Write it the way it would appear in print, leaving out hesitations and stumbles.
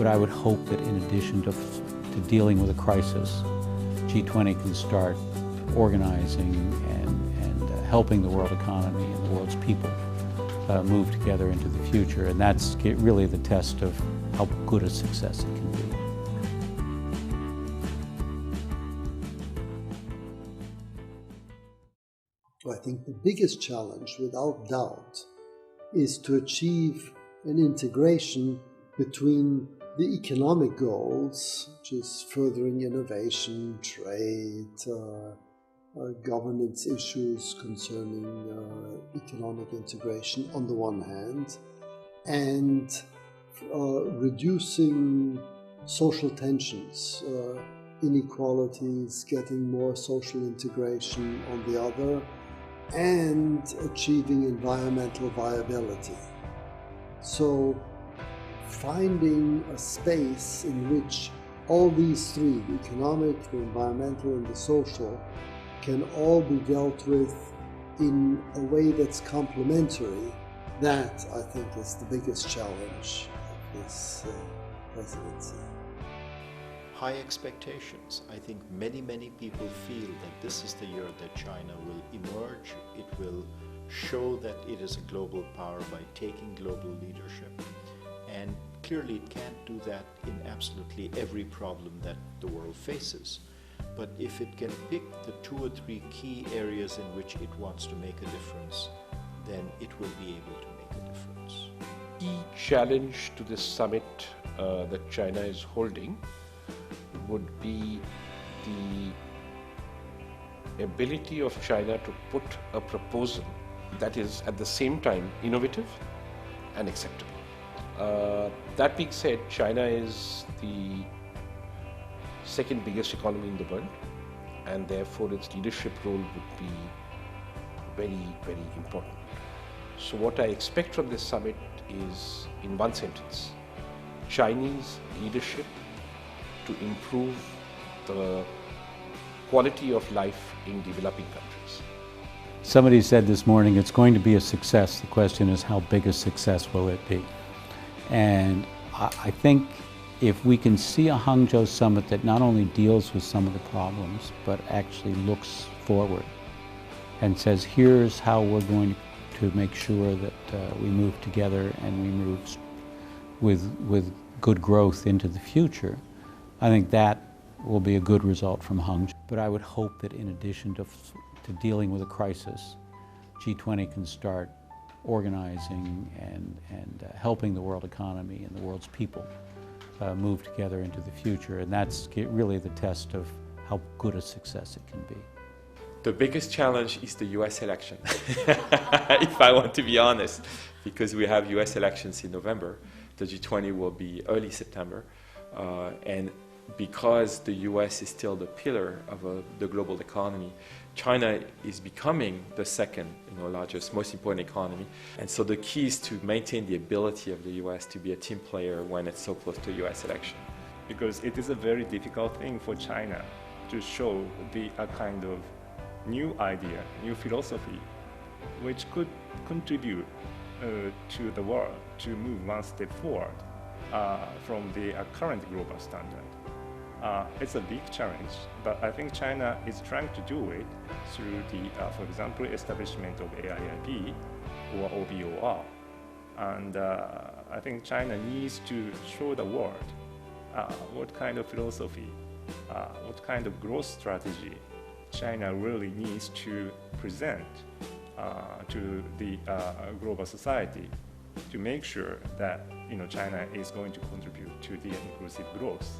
But I would hope that in addition to dealing with a crisis, G20 can start organizing and helping the world economy and the world's people move together into the future. And that's really the test of how good a success it can be. I think the biggest challenge, without doubt, is to achieve an integration between the economic goals, which is furthering innovation, trade, governance issues concerning economic integration on the one hand, and reducing social tensions, inequalities, getting more social integration on the other, and achieving environmental viability. So finding a space in which all these three, the economic, the environmental, and the social, can all be dealt with in a way that's complementary, that I think is the biggest challenge of this presidency. High expectations. I think many people feel that this is the year that China will emerge. It will show that it is a global power by taking global leadership. And clearly it can't do that in absolutely every problem that the world faces. But if it can pick the 2 or 3 key areas in which it wants to make a difference, then it will be able to make a difference. Key challenge to this summit that China is holding would be the ability of China to put a proposal that is at the same time innovative and acceptable. That being said, China is the second biggest economy in the world, and therefore its leadership role would be very important. So what I expect from this summit is, in one sentence, Chinese leadership to improve the quality of life in developing countries. Somebody said this morning, it's going to be a success. The question is, how big a success will it be? And I think if we can see a Hangzhou summit that not only deals with some of the problems, but actually looks forward and says, here's how we're going to make sure that we move together and we move with good growth into the future, I think that will be a good result from Hangzhou. But I would hope that in addition to dealing with a crisis, G20 can start organizing and helping the world economy and the world's people move together into the future. And that's really the test of how good a success it can be. The biggest challenge is the US election, if I want to be honest, because we have US elections in November. The G20 will be early September. And because the US is still the pillar of the global economy, China is becoming the second largest, most important economy. And so the key is to maintain the ability of the US to be a team player when it's so close to the US election. Because it is a very difficult thing for China to show a kind of new idea, new philosophy, which could contribute to the world to move one step forward from the current global standard. It's a big challenge, but I think China is trying to do it through for example, establishment of AIIB or OBOR. And I think China needs to show the world what kind of philosophy, what kind of growth strategy China really needs to present to the global society to make sure that China is going to contribute to the inclusive growth.